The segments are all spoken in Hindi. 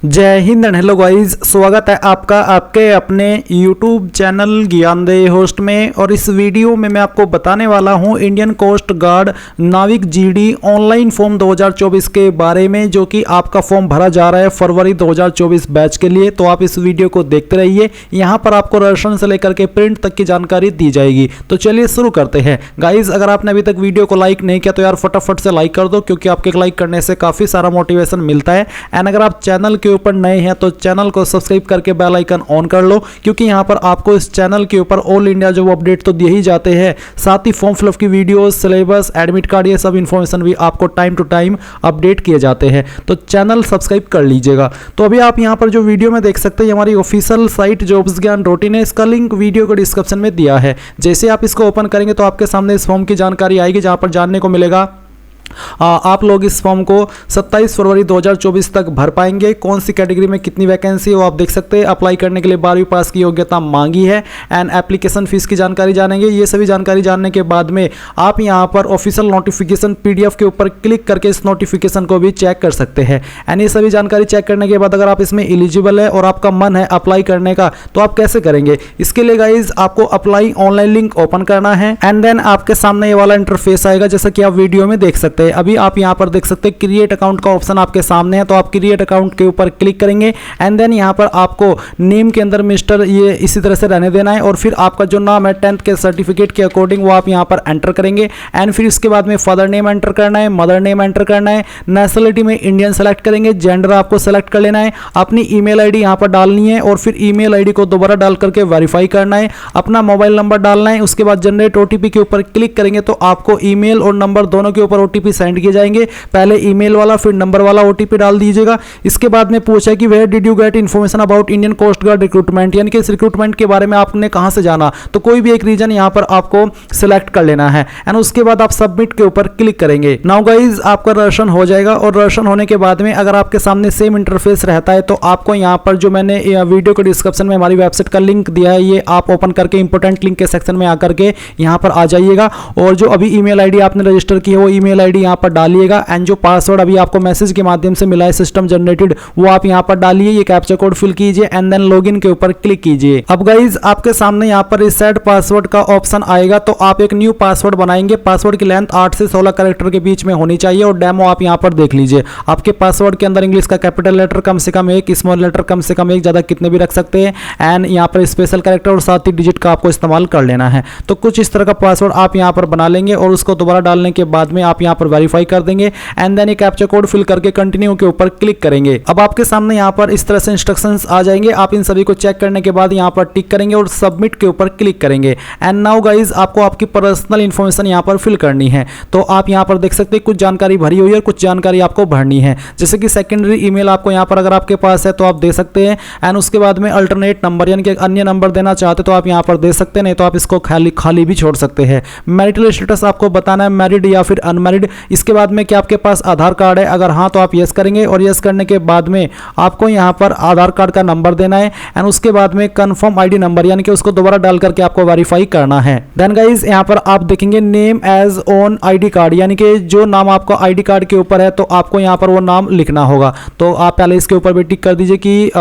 जय हिंद एंड हेलो गाइस, स्वागत है आपका आपके अपने YouTube चैनल ज्ञानदेह होस्ट में। और इस वीडियो में मैं आपको बताने वाला हूं इंडियन कोस्ट गार्ड नाविक जीडी ऑनलाइन फॉर्म 2024 के बारे में, जो कि आपका फॉर्म भरा जा रहा है फरवरी 2024 बैच के लिए। तो आप इस वीडियो को देखते रहिए, यहाँ पर आपको रजिस्ट्रेशन से लेकर के प्रिंट तक की जानकारी दी जाएगी। तो चलिए शुरू करते हैं गाइज। अगर आपने अभी तक वीडियो को लाइक नहीं किया तो यार फटाफट से लाइक कर दो, क्योंकि आपके लाइक करने से काफ़ी सारा मोटिवेशन मिलता है। एंड अगर आप चैनल के ऊपर नए हैं तो चैनल को सब्सक्राइब करके बेल आइकन ऑन कर लो, क्योंकि यहां पर आपको इस चैनल के ऊपर ऑल इंडिया जॉब अपडेट तो दिए ही जाते हैं, साथ ही फॉर्म फिलअप की वीडियोस, सिलेबस, एडमिट कार्ड, ये सब इंफॉर्मेशन भी आपको टाइम टू टाइम अपडेट किए जाते हैं। तो चैनल सब्सक्राइब कर लीजिएगा। तो अभी आप यहां पर जो वीडियो में देख सकते हैं, हमारी ऑफिशियल साइट जॉब्स ज्ञान रूटीन है, इसका लिंक वीडियो के डिस्क्रिप्शन में दिया है। जैसे आप इसको ओपन करेंगे तो आपके सामने इस फॉर्म की जानकारी आएगी, जहां पर जानने को मिलेगा आप लोग इस फॉर्म को 27 फरवरी 2024 तक भर पाएंगे। कौन सी कैटेगरी में कितनी वैकेंसी है वो आप देख सकते हैं। अप्लाई करने के लिए 12वीं पास की योग्यता मांगी है। एंड एप्लीकेशन फीस की जानकारी जानेंगे। ये सभी जानकारी जानने के बाद में आप यहां पर ऑफिशियल नोटिफिकेशन पीडीएफ के ऊपर क्लिक करके इस नोटिफिकेशन को भी चेक कर सकते हैं। एंड ये सभी जानकारी चेक करने के बाद अगर आप इसमें एलिजिबल है और आपका मन है अप्लाई करने का, तो आप कैसे करेंगे। इसके लिए गाइज आपको अप्लाई ऑनलाइन लिंक ओपन करना है। एंड देन आपके सामने ये वाला इंटरफेस आएगा, जैसा कि आप वीडियो में देख सकते हैं। अभी आप यहां पर देख सकते हैं क्रिएट अकाउंट का ऑप्शन आपके सामने है, तो आप क्रिएट अकाउंट के ऊपर क्लिक करेंगे। एंड देन यहां पर आपको नेम के अंदर मिस्टर ये इसी तरह से रहने देना है, और फिर आपका जो नाम है 10th के सर्टिफिकेट के अकॉर्डिंग वो आप यहां पर एंटर करेंगे। एंड फिर इसके बाद में फादर नेम एंटर करना है, मदर नेम एंटर करना है, नेशनलिटी में इंडियन सेलेक्ट करेंगे, जेंडर आपको सेलेक्ट कर लेना है, अपनी ईमेल आईडी यहां पर डालनी है, और फिर ईमेल आईडी को दोबारा डाल करके वेरीफाई करना है, अपना मोबाइल नंबर डालना है। उसके बाद जनरेट ओटीपी के ऊपर क्लिक करेंगे तो आपको ईमेल और नंबर दोनों के ऊपर ओटीपी सेंड किए जाएंगे। पहले ईमेल वाला फिर नंबर वाला ओटीपी डाल दीजिएगा। इसके बाद में पूछा कि where did you get information about Indian coast guard recruitment, यानी कि इस रिक्रूटमेंट के बारे में आपने कहां से जाना। तो कोई भी एक रीजन यहां पर आपको सिलेक्ट कर लेना है। एंड उसके बाद आप सबमिट के ऊपर क्लिक करेंगे। नाउ गाइज आपका रजिस्ट्रेशन हो जाएगा, और रजिस्ट्रेशन होने के बाद में अगर आपके सामने सेम इंटरफेस रहता है तो आपको यहां पर जो मैंने वीडियो के डिस्क्रिप्शन में हमारी वेबसाइट का लिंक दिया है, ये आप ओपन करके इंपोर्टेंट लिंक के सेक्शन में आकर के यहां पर आ जाइएगा, और जो अभी ईमेल आईडी आपने रजिस्टर की है वो ईमेल आईडी यहां पर डालिएगा। एंड जो पासवर्ड अभी आपको मैसेज के माध्यम से मिला है सिस्टम जनरेटेड, वो आप यहां पर डालिए, ये कैप्चा कोड फिल कीजिए एंड देन लॉगिन के ऊपर क्लिक कीजिए। अब गाइज आपके सामने यहां पर रीसेट पासवर्ड का ऑप्शन आएगा, तो आप एक न्यू पासवर्ड बनाएंगे। पासवर्ड की लेंथ 8 से 16 कैरेक्टर के बीच में होनी चाहिए, और डेमो आप यहां पर देख लीजिए। आपके पासवर्ड के अंदर इंग्लिश का कैपिटल लेटर कम से कम 1, स्मॉल लेटर कम से कम 1, ज्यादा कितने भी रख सकते हैं। एंड यहां पर स्पेशल कैरेक्टर और साथ ही डिजिट का आपको इस्तेमाल कर लेना है। तो कुछ इस तरह का पासवर्ड आप यहां पर बना लेंगे, और उसको दोबारा डालने के बाद में आप यहां पर वेरीफाई कर देंगे। And then captcha code fill करके कंटिन्यू के ऊपर क्लिक करेंगे। अब आपके सामने यहां पर इस तरह से इंस्ट्रक्शंस आ जाएंगे। आप इन सभी को चेक करने के बाद यहां पर टिक करेंगे और सबमिट के ऊपर क्लिक करेंगे। एंड नाउ गाइज आपको आपकी पर्सनल इंफॉर्मेशन यहां पर फिल करनी है। तो आप यहां पर देख सकते हैं कुछ जानकारी भरी हुई है और कुछ जानकारी आपको भरनी है, जैसे कि सेकेंडरी ईमेल आपको यहां पर अगर आपके पास है तो आप दे सकते हैं। एंड उसके बाद में अल्टरनेट नंबर, यानी कि अन्य नंबर देना चाहते तो आप यहां पर दे सकते हैं, नहीं तो आप इसको खाली भी छोड़ सकते हैं। मैरिटल स्टेटस आपको बताना है, मैरिड या फिर अनमैरिड। इसके बाद में क्या आपके पास आधार कार्ड है, अगर हाँ तो आप यस करेंगे, और यस करने के बाद में आपको यहां पर आधार कार्ड का नंबर देना है। एंड उसके बाद में कंफर्म आईडी नंबर, यानी कि उसको दोबारा डाल करके आपको वेरीफाई करना है। देन गाइस यहां पर आप देखेंगे name as on ID card, यानी कि जो नाम आपका आईडी कार्ड के ऊपर है तो आपको यहां पर वो नाम लिखना होगा। तो आप पहले इसके ऊपर भी टिक कर दीजिए कि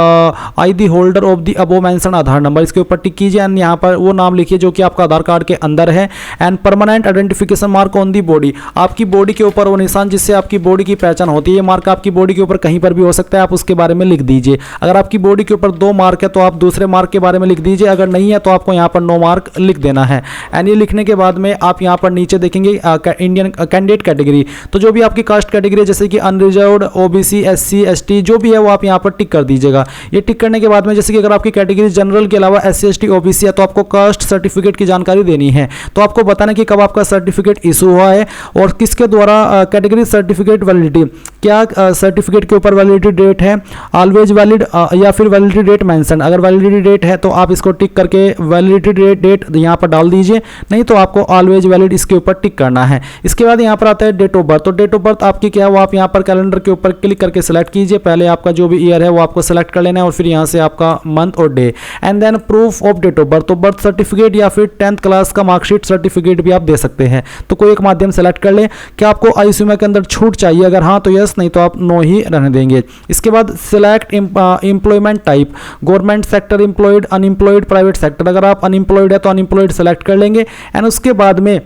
I the holder of the above mention Aadhaar number, इसके ऊपर टिक कीजिए। एंड यहां पर वो नाम लिखिए जो कि आपका आधार कार्ड के अंदर है। And permanent identification mark on the body, आपकी बॉडी के ऊपर वो निशान जिससे आपकी बॉडी की पहचान होती है, ये मार्क आपकी बॉडी के ऊपर कहीं पर भी हो सकता है, आप उसके बारे में लिख दीजिए। अगर आपकी बॉडी के ऊपर 2 मार्क है तो आप दूसरे मार्क के बारे में लिख दीजिए, अगर नहीं है तो आपको यहां पर 9 मार्क लिख देना है। एंड ये लिखने के बाद में आप यहां पर नीचे देखेंगे इंडियन कैंडिडेट कैटेगरी, तो जो भी आपकी कास्ट कैटेगरी है, जैसे कि अनरिजर्व्ड, ओबीसी, एससी, एसटी जो भी है वो आप यहां पर टिक कर दीजिएगा। ये टिक करने के बाद में जैसे कि अगर आपकी कैटेगरी जनरल के अलावा एससी, एसटी, ओबीसी है तो आपको कास्ट सर्टिफिकेट की जानकारी देनी है। तो आपको बताना कि कब आपका सर्टिफिकेट इशू हुआ है और किसके द्वारा कैटेगरी सर्टिफिकेट वैलिडिटी, क्या सर्टिफिकेट के ऊपर वैलिडिटी डेट है, ऑलवेज वैलिड या फिर वैलिडिटी डेट मेंशन। अगर वैलिडिटी डेट है तो आप इसको टिक करके वैलिडिटी डेट यहां पर डाल दीजिए, नहीं तो आपको ऑलवेज वैलिड इसके ऊपर टिक करना है। इसके बाद यहां पर आता है डेट ऑफ बर्थ, तो डेट ऑफ बर्थ आपकी क्या है वो आप यहां पर कैलेंडर के ऊपर क्लिक करके सिलेक्ट कीजिए। पहले आपका जो भी ईयर है वो आपको सिलेक्ट कर लेना है, और फिर यहां से आपका मंथ और day. And then proof of date of birth, तो बर्थ सर्टिफिकेट या फिर 10th क्लास का मार्कशीट सर्टिफिकेट भी आप दे सकते हैं, तो कोई एक माध्यम सेलेक्ट कर ले। क्या आपको आईसीयू के अंदर छूट चाहिए, अगर हाँ तो यस, नहीं तो आप नो ही रहने देंगे। इसके बाद select employment type, government sector employed, unemployed, private sector. अगर आप अनएम्प्लॉयड है तो अनएम्प्लॉयड सेलेक्ट कर लेंगे एंड उसके बाद में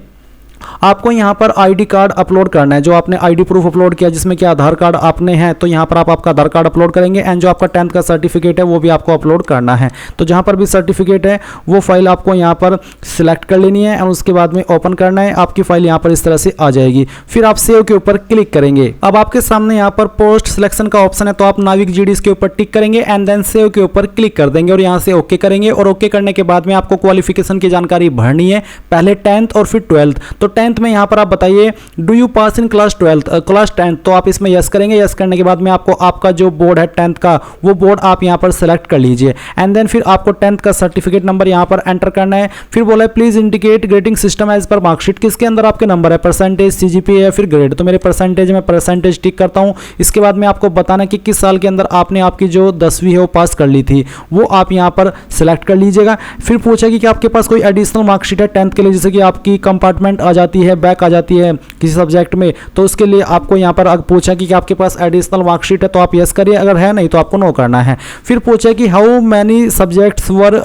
आपको यहाँ पर आईडी कार्ड अपलोड करना है। जो आपने आईडी प्रूफ अपलोड किया जिसमें कि आधार कार्ड आपने है तो यहाँ पर आप आपका आधार कार्ड अपलोड करेंगे एंड जो आपका 10th का सर्टिफिकेट है वो भी आपको अपलोड करना है। तो जहाँ पर भी सर्टिफिकेट है वो फाइल आपको यहाँ पर सिलेक्ट कर लेनी है एंड उसके बाद में ओपन करना है। आपकी फाइल यहाँ पर इस तरह से आ जाएगी। फिर आप सेव के ऊपर क्लिक करेंगे। अब आपके सामने यहाँ पर पोस्ट सिलेक्शन का ऑप्शन है तो आप नाविक जीडी के ऊपर टिक करेंगे एंड देन सेव के ऊपर क्लिक कर देंगे और यहाँ से ओके करेंगे। और ओके करने के बाद में आपको क्वालिफिकेशन की जानकारी भरनी है, पहले 10th और फिर 12th। तो 10th में यहाँ पर आप बताइए do you pass in class 12th, class 10th, तो आप इसमें यस करेंगे। यस करने के बाद में आपको आपका जो बोर्ड है 10th का वो बोर्ड आप यहाँ पर सेलेक्ट कर लीजिए एंड देन फिर आपको 10th का सर्टिफिकेट नंबर यहाँ पर एंटर करना है। फिर बोला है please indicate grading system as per marksheet, किसके अंदर आपके नंबर है, परसेंटेज, सीजीपीए या फिर ग्रेड। तो मेरे परसेंटेज में परसेंटेज टिक करता हूँ। इसके बाद में आपको बताना कि किस साल के अंदर आपने आपकी जो 10वीं है वो पास कर ली थी वो आप यहाँ पर सिलेक्ट कर लीजिएगा। फिर पूछा कि आपके पास कोई एडिशनल मार्कशीट है 10th के लिए, जैसे कि आपकी कंपार्टमेंट आ जाती है, बैक आ जाती है किसी सब्जेक्ट में, तो उसके लिए आपको यहाँ पर पूछा कि आपके पास एडिशनल मार्कशीट है तो आप यस करिए, अगर है नहीं तो आपको नो करना है। फिर पूछा कि how many subjects were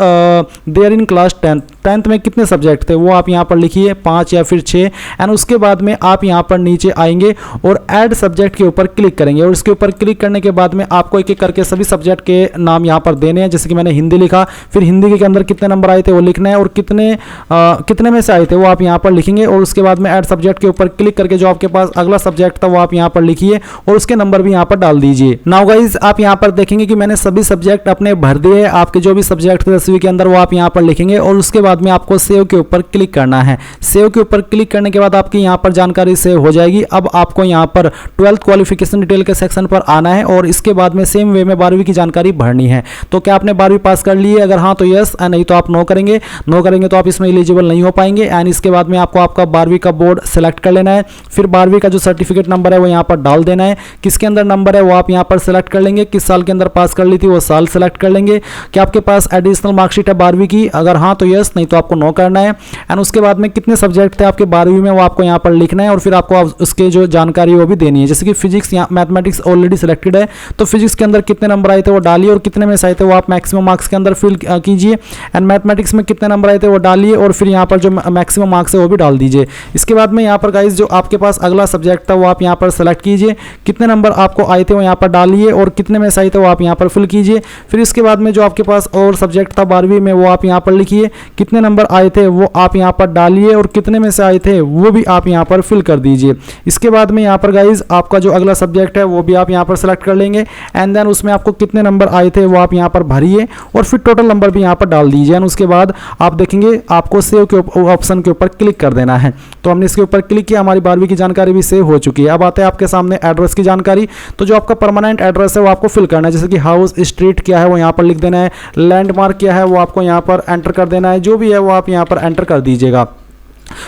there in class 10th में कितने सब्जेक्ट थे वो आप यहाँ पर लिखिए, 5 या फिर 6 एंड उसके बाद में आप यहाँ पर नीचे आएंगे और ऐड सब्जेक्ट के ऊपर क्लिक करेंगे और इसके ऊपर क्लिक करने के बाद में आपको एक एक करके सभी सब्जेक्ट के नाम यहाँ पर देने हैं। जैसे कि मैंने हिंदी लिखा, फिर हिंदी के अंदर कितने नंबर आए थे वो लिखना है और कितने में से आए थे वो आप यहाँ पर लिखेंगे और उसके बाद में ऐड सब्जेक्ट के ऊपर क्लिक करके जो आपके पास अगला सब्जेक्ट था वो आप यहाँ पर लिखिए और उसके नंबर भी यहाँ पर डाल दीजिए। नाउ गाइस आप यहाँ पर देखेंगे कि मैंने सभी सब्जेक्ट अपने भर दिए। आपके जो भी सब्जेक्ट थे 10वीं के अंदर वो आप यहाँ पर लिखेंगे और उसके बाद में आपको सेव के ऊपर क्लिक करना है। सेव के ऊपर क्लिक करने के बाद आपकी यहाँ पर जानकारी सेव हो जाएगी। अब आपको यहाँ पर 12th क्वालिफिकेशन डिटेल के सेक्शन पर आना है और इसके बाद में सेम वे में 12वीं की जानकारी भरनी है। तो क्या आपने 12वीं पास कर ली है, अगर हाँ तो यस, नहीं तो आप नो करेंगे। नो करेंगे तो आप इसमें एलिजिबल नहीं हो पाएंगे एंड इसके बाद में आपको आपका 12वीं का बोर्ड सेलेक्ट कर लेना है। फिर 12वीं का जो सर्टिफिकेट नंबर है वो यहाँ पर डाल देना है। किसके अंदर नंबर है वो आप यहाँ पर सेलेक्ट कर लेंगे। किस साल के अंदर पास कर ली थी वो साल सेलेक्ट कर लेंगे। क्या आपके पास एडिशनल मार्कशीट है 12वीं की, अगर हाँ तो यस, नहीं तो आपको नो करना है एंड उसके बाद में कितने सब्जेक्ट थे आपके 12वीं में वो आपको यहाँ पर लिखना है और फिर आपको उसके जो जानकारी वो भी देनी है। जैसे कि फिजिक्स या मैथमेटिक्स ऑलरेडी सिलेक्टेड है तो फिजिक्स के अंदर कितने नंबर आए थे वो डालिए और कितने में से आए थे वो आप मैक्सिमम मार्क्स के अंदर फिल कीजिए एंड मैथमेटिक्स में कितने नंबर आए थे वो डालिए और फिर यहाँ पर जो मैक्सिमम मार्क्स है वो भी डाल दीजिए। इसके बाद में यहाँ पर गाइस जो आपके पास अगला सब्जेक्ट था वो आप यहाँ पर सेलेक्ट कीजिए, कितने नंबर आपको आए थे वो यहाँ पर डालिए और कितने में से आए थे वो आप यहाँ पर फिल कीजिए। फिर इसके बाद में जो आपके पास और सब्जेक्ट था 12वीं में वो आप यहाँ पर लिखिए, कितने नंबर आए थे वो आप यहाँ पर डालिए और कितने में से आए थे वो भी आप यहाँ पर फिल कर दीजिए। इसके बाद में यहाँ पर गाइज आपका जो अगला सब्जेक्ट है वो भी आप यहाँ पर सेलेक्ट कर लेंगे एंड देन उसमें आपको कितने नंबर आए थे वो आप यहाँ पर भरिए और फिर टोटल नंबर भी यहाँ पर डाल दीजिए एंड उसके बाद आप देखेंगे आपको सेव के ऑप्शन के ऊपर क्लिक कर देना है। तो हमने इसके ऊपर क्लिक किया, हमारी 12वीं की जानकारी भी सेव हो चुकी है। अब आते हैं आपके सामने एड्रेस की जानकारी। तो जो आपका परमानेंट एड्रेस है वो आपको फिल करना है, जैसे कि हाउस, स्ट्रीट क्या है वो यहाँ पर लिख देना है, लैंडमार्क क्या है वो आपको यहाँ पर एंटर कर देना है, जो भी है वो आप यहाँ पर एंटर कर दीजिएगा।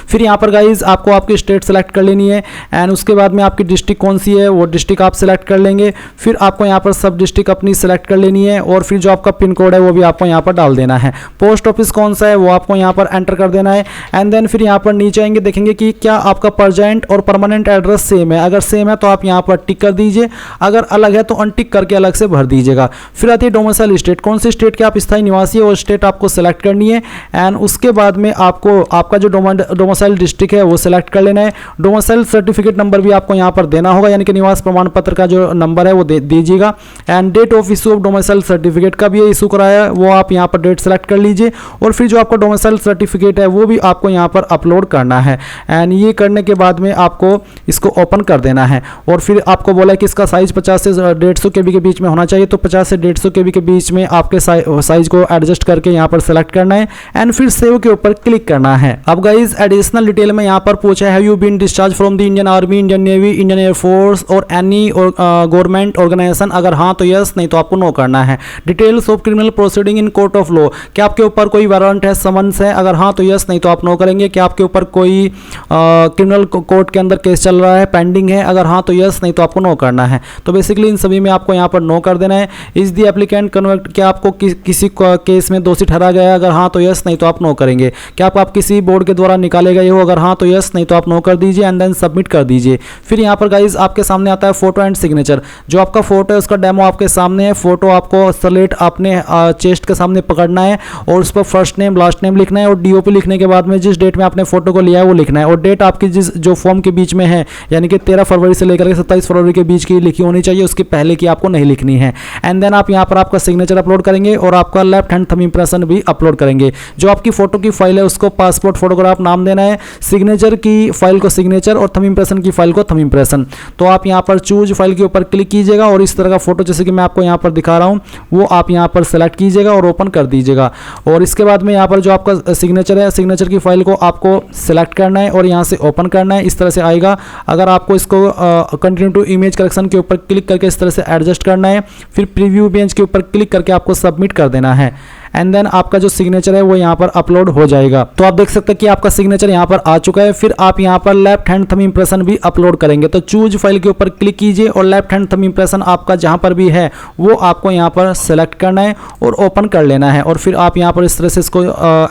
फिर यहाँ पर गाइज आपको आपकी स्टेट सेलेक्ट कर लेनी है एंड उसके बाद में आपकी डिस्ट्रिक्ट कौन सी है वो डिस्ट्रिक्ट आप सेलेक्ट कर लेंगे। फिर आपको यहाँ पर सब डिस्ट्रिक्ट अपनी सेलेक्ट कर लेनी है और फिर जो आपका पिन कोड है वो भी आपको यहाँ पर डाल देना है। पोस्ट ऑफिस कौन सा है वो आपको यहाँ पर एंटर कर देना है एंड देन फिर यहाँ पर नीचे आएंगे, देखेंगे कि क्या आपका प्रेजेंट और परमानेंट एड्रेस सेम है। अगर सेम है तो आप यहाँ पर टिक कर दीजिए, अगर अलग है तो अनटिक करके अलग से भर दीजिएगा। फिर आती है डोमिसाइल स्टेट, कौन सी स्टेट के आप स्थायी निवासी है वो स्टेट आपको सेलेक्ट करनी है एंड उसके बाद में आपको आपका जो डोमिसाइल डिस्ट्रिक्ट है वो सिलेक्ट कर लेना है। डोमिसाइल सर्टिफिकेट नंबर भी आपको यहाँ पर देना होगा, यानी कि निवास प्रमाण पत्र का जो नंबर है वो दीजिएगा and date of issue of domicile certificate का भी ये इशू कराया है वो आप यहाँ पर डेट सेलेक्ट कर लीजिए और फिर जो आपका डोमिसाइल सर्टिफिकेट है वो भी आपको यहाँ पर अपलोड करना है एंड ये करने के बाद में आपको इसको ओपन कर देना है और फिर आपको बोला है कि इसका साइज 50 से 150 KB के बीच में होना चाहिए। तो 50 से 150 KB के बीच में आपके साइज को एडजस्ट करके यहाँ पर सेलेक्ट करना है एंड फिर सेव के ऊपर क्लिक करना है। अब गाइज एडिशनल डिटेल में यहाँ पर पूछा है you been discharged from the Indian army, Indian navy, Indian air force और एनी गवर्नमेंट ऑर्गेनाइजेशन, अगर हाँ तो यस, नहीं तो आपको नो करना है। Details of criminal proceeding in court of law, क्या आपके ऊपर कोई वारंट है, समन्स है, अगर हाँ तो यस, नहीं तो आप नो करेंगे। क्या आपके ऊपर कोई क्रिमिनल कोर्ट के अंदर केस चल रहा है, पेंडिंग है, अगर हाँ तो यस, नहीं तो आपको नो करना है। तो बेसिकली इन सभी में आपको यहाँ पर नो कर देना है। इज द एप्लीकेंट कन्वर्ट, क्या आपको किसी केस में दोषी ठहरा गया है, अगर हाँ तो यस, नहीं तो आप नो करेंगे। क्या आप किसी बोर्ड के द्वारा निकालेगा ये हो, अगर हाँ तो यस, नहीं तो आप नो कर दीजिए एंड देन सबमिट कर दीजिए। फिर यहाँ पर गाइज आपके सामने आता है फोटो एंड सिग्नेचर। जो आपका फोटो है उसका डेमो आपके सामने है। फोटो आपको सेलेक्ट अपने चेस्ट के सामने पकड़ना है और उस पर फर्स्ट नेम लास्ट नेम लिखना है और डीओपी लिखने के बाद में जिस डेट में आपने फोटो को लिया है वो लिखना है और डेट आपकी जिस जो फॉर्म के बीच में है, यानी कि 13 फरवरी से लेकर के 27 फरवरी के बीच की लिखी होनी चाहिए, उसके पहले की आपको नहीं लिखनी है। एंड देन आप यहाँ पर आपका सिग्नेचर अपलोड करेंगे और आपका लेफ्ट हैंड थंब इंप्रेशन भी अपलोड करेंगे। जो आपकी फोटो की फाइल है उसको पासपोर्ट फोटोग्राफ नाम देना है, सिग्नेचर की फाइल को सिग्नेचर और थंब इंप्रेशन की फाइल को थंब इंप्रेशन। तो आप यहाँ पर चूज फाइल के ऊपर क्लिक कीजिएगा और इस तरह का फोटो जैसे कि मैं आपको यहाँ पर दिखा रहा हूँ वो आप यहाँ पर सेलेक्ट कीजिएगा और ओपन कर दीजिएगा। और इसके बाद में यहाँ पर जो आपका सिग्नेचर है, सिग्नेचर की फाइल को आपको सेलेक्ट करना है और यहाँ से ओपन करना है। इस तरह से आएगा। अगर आपको इसको कंटिन्यू टू इमेज करेक्शन के ऊपर क्लिक करके इस तरह से एडजस्ट करना है, फिर प्रीव्यू इमेज के ऊपर क्लिक करके आपको सबमिट कर देना है एंड देन आपका जो सिग्नेचर है वो यहाँ पर अपलोड हो जाएगा। तो आप देख सकते हैं कि आपका सिग्नेचर यहाँ पर आ चुका है। फिर आप यहाँ पर लेफ्ट हैंड थंब इंप्रेशन भी अपलोड करेंगे। तो चूज फाइल के ऊपर क्लिक कीजिए और लेफ्ट हैंड थंब इंप्रेशन आपका जहाँ पर भी है वो आपको यहाँ पर सेलेक्ट करना है और ओपन कर लेना है और फिर आप यहाँ पर इस तरह से इसको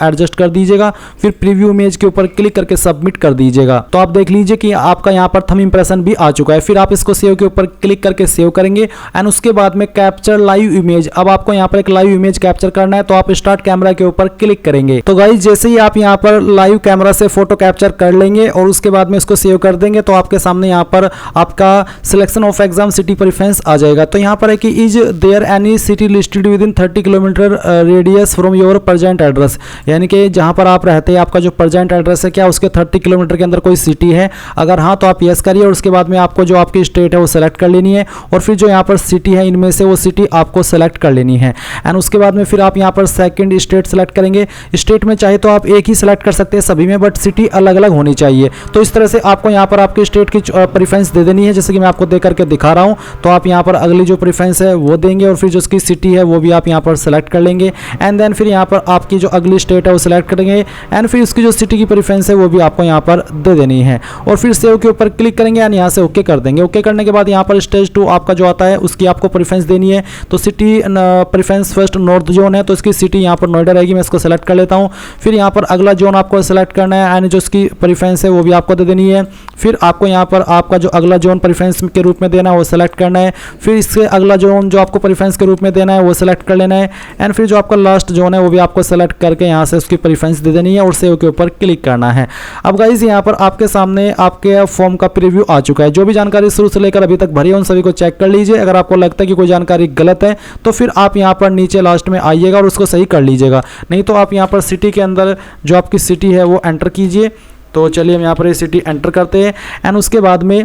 एडजस्ट कर दीजिएगा। फिर प्रीव्यू इमेज के ऊपर क्लिक करके सबमिट कर दीजिएगा। तो आप देख लीजिए कि आपका यहाँ पर थंब इंप्रेशन भी आ चुका है। फिर आप इसको सेव के ऊपर क्लिक करके सेव करेंगे एंड उसके बाद में कैप्चर लाइव इमेज। अब आपको यहाँ पर एक लाइव इमेज कैप्चर करना है तो आप स्टार्ट कैमरा के ऊपर क्लिक करेंगे। तो गाइस जैसे ही आप यहाँ पर लाइव कैमरा से फोटो कैप्चर कर लेंगे और उसके बाद में इसको सेव कर देंगे तो आपके सामने यहाँ पर आपका selection of exam city preference आ जाएगा। तो यहाँ पर है कि is there any city listed within 30 kilometre radius from your present address, यानी कि जहाँ पर आप रहते हैं आपका जो प्रेजेंट एड्रेस है क्या उसके 30 किलोमीटर के अंदर कोई सिटी है। अगर हाँ तो आप यस करिए और उसके बाद में आपको जो आपकी स्टेट है वो सेलेक्ट कर लेनी है और फिर जो यहाँ पर सिटी है इनमें से वो सिटी आपको सेलेक्ट कर लेनी है एंड उसके बाद में फिर आप यहाँ पर सेकंड स्टेट सेलेक्ट करेंगे। स्टेट में चाहे तो आप एक ही सेलेक्ट कर सकते हैं सभी में, बट सिटी अलग अलग होनी चाहिए। तो इस तरह से आपको यहाँ पर आपकी स्टेट की प्रेफरेंस दे देनी है, जैसे कि मैं आपको दे करके दिखा रहा हूँ। तो आप यहाँ पर अगली जो प्रेफरेंस है वो देंगे और फिर जो उसकी सिटी है वो भी आप यहाँ पर सेलेक्ट कर लेंगे एंड देन फिर यहाँ पर आपकी जो अगली स्टेट है वो सेलेक्ट करेंगे एंड फिर उसकी जो सिटी की प्रेफरेंस है वो भी आपको यहाँ पर दे देनी है और फिर सेव के ऊपर क्लिक करेंगे एंड यहाँ से ओके कर देंगे। ओके करने के बाद यहाँ पर स्टेज 2 आपका जो आता है उसकी आपको प्रेफरेंस देनी है। तो city preference first north zone है तो इसकी सिटी यहाँ पर नोएडा रहेगी, मैं इसको सेलेक्ट कर लेता हूँ। फिर यहाँ पर अगला जोन आपको सेलेक्ट करना है एंड जो इसकी प्रेफरेंस है वो भी आपको दे देनी है। फिर आपको यहाँ पर आपका जो अगला जोन प्रेफरेंस के रूप में देना है वो सेलेक्ट करना है। फिर इससे अगला जोन जो आपको प्रेफरेंस के रूप में देना है वो सेलेक्ट कर लेना है एंड फिर जो आपका लास्ट जोन है वो भी आपको सेलेक्ट करके यहाँ से उसकी प्रेफरेंस दे देनी है और सेव के ऊपर क्लिक करना है। अब गाइस यहाँ पर आपके सामने आपके फॉर्म का प्रीव्यू आ चुका है। जो भी जानकारी शुरू से लेकर अभी तक भरी है उन सभी को चेक कर लीजिए। अगर आपको लगता है कि कोई जानकारी गलत है तो फिर आप यहाँ पर नीचे लास्ट में आइएगा और उसको सही कर लीजिएगा, नहीं तो आप यहाँ पर सिटी के अंदर जो आपकी सिटी है वो एंटर कीजिए। तो चलिए हम यहाँ पर ये सिटी एंटर करते हैं एंड उसके बाद में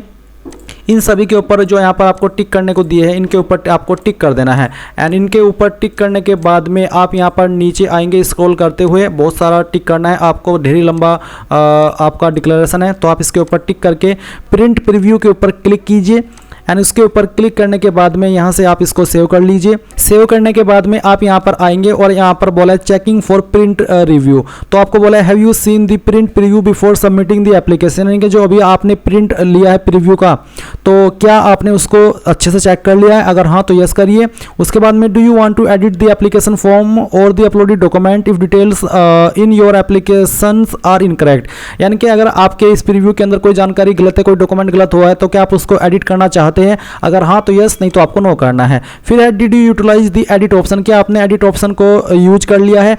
इन सभी के ऊपर जो यहाँ पर आपको टिक करने को दिए हैं इनके ऊपर आपको टिक कर देना है एंड इनके ऊपर टिक करने के बाद में आप यहाँ पर नीचे आएंगे स्क्रॉल करते हुए, बहुत सारा टिक करना है आपको, ढेरी लंबा आपका डिक्लेरेशन है। तो आप इसके ऊपर टिक करके प्रिंट प्रीव्यू के ऊपर क्लिक कीजिए एंड उसके ऊपर क्लिक करने के बाद में यहाँ से आप इसको सेव कर लीजिए। सेव करने के बाद में आप यहाँ पर आएंगे और यहाँ पर बोला है चेकिंग फॉर प्रिंट रिव्यू। तो आपको बोला है have you seen the print preview before submitting the application, यानी कि जो अभी आपने प्रिंट लिया है प्रीव्यू का तो क्या आपने उसको अच्छे से चेक कर लिया है। अगर हाँ तो यस करिए। उसके बाद में do you want to edit the application form or the uploaded document if details in your application are incorrect, यानी कि अगर आपके इस प्रीव्यू के अंदर कोई जानकारी गलत है, कोई डॉक्यूमेंट गलत हुआ है तो क्या आप उसको एडिट करना चाहते हैं। अगर हाँ तो यस, नहीं तो आपको नो करना है। फिर है did you utilise the edit option, क्या आपने एडिट ऑप्शन को यूज कर लिया है।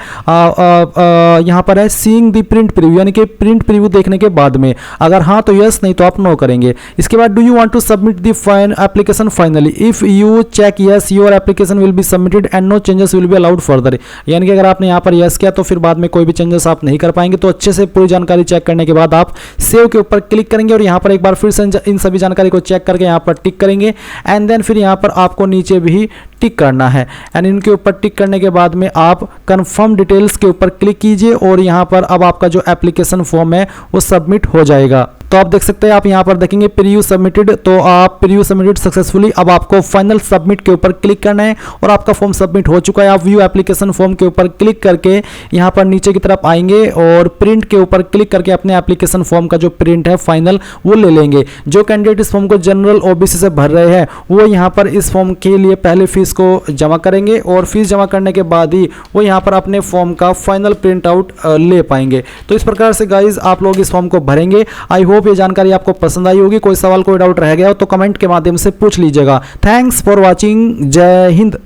यहाँ पर है सीइंग द प्रिंट प्रीव्यू, यानी कि प्रिंट प्रीव्यू देखने के बाद में। अगर हाँ तो यस, नहीं तो आप नो करेंगे। इसके बाद do you want to submit the application finally, if you check yes your application will be submitted and no changes will be allowed further, यानी कि अगर आपने यहाँ पर यस किया तो फिर बाद में कोई भी चेंजेस आप नहीं कर पाएंगे। तो अच्छे से पूरी जानकारी चेक करने के बाद आप सेव के ऊपर क्लिक करेंगे और यहाँ पर एक बार फिर से इन सभी जानकारी को चेक करके यहाँ पर टिक करेंगे एंड देन फिर यहाँ पर आपको नीचे भी टिक करना है एंड इनके ऊपर टिक करने के बाद में आप कंफर्म डिटेल्स के ऊपर क्लिक कीजिए और यहाँ पर अब आपका जो एप्लीकेशन फॉर्म है वो सबमिट हो जाएगा। तो आप देख सकते हैं, आप यहाँ पर देखेंगे प्रीव्यू सबमिटेड, तो आप प्रीव्यू सबमिटेड सक्सेसफुली। अब आपको फाइनल सबमिट के ऊपर क्लिक करना है और आपका फॉर्म सबमिट हो चुका है। आप व्यू एप्लीकेशन फॉर्म के ऊपर क्लिक करके यहाँ पर नीचे की तरफ आएंगे और प्रिंट के ऊपर क्लिक करके अपने एप्लीकेशन फॉर्म का जो प्रिंट है फाइनल वो ले लेंगे। जो कैंडिडेट इस फॉर्म को जनरल ओबीसी से भर रहे हैं वो यहाँ पर इस फॉर्म के लिए पहले फीस को जमा करेंगे और फीस जमा करने के बाद ही वो यहाँ पर अपने फॉर्म का फाइनल प्रिंट आउट ले पाएंगे। तो इस प्रकार से गाइज आप लोग इस फॉर्म को भरेंगे। आई होप ये जानकारी आपको पसंद आई होगी। कोई सवाल कोई डाउट रह गया हो तो कमेंट के माध्यम से पूछ लीजिएगा। Thanks for watching. जय हिंद।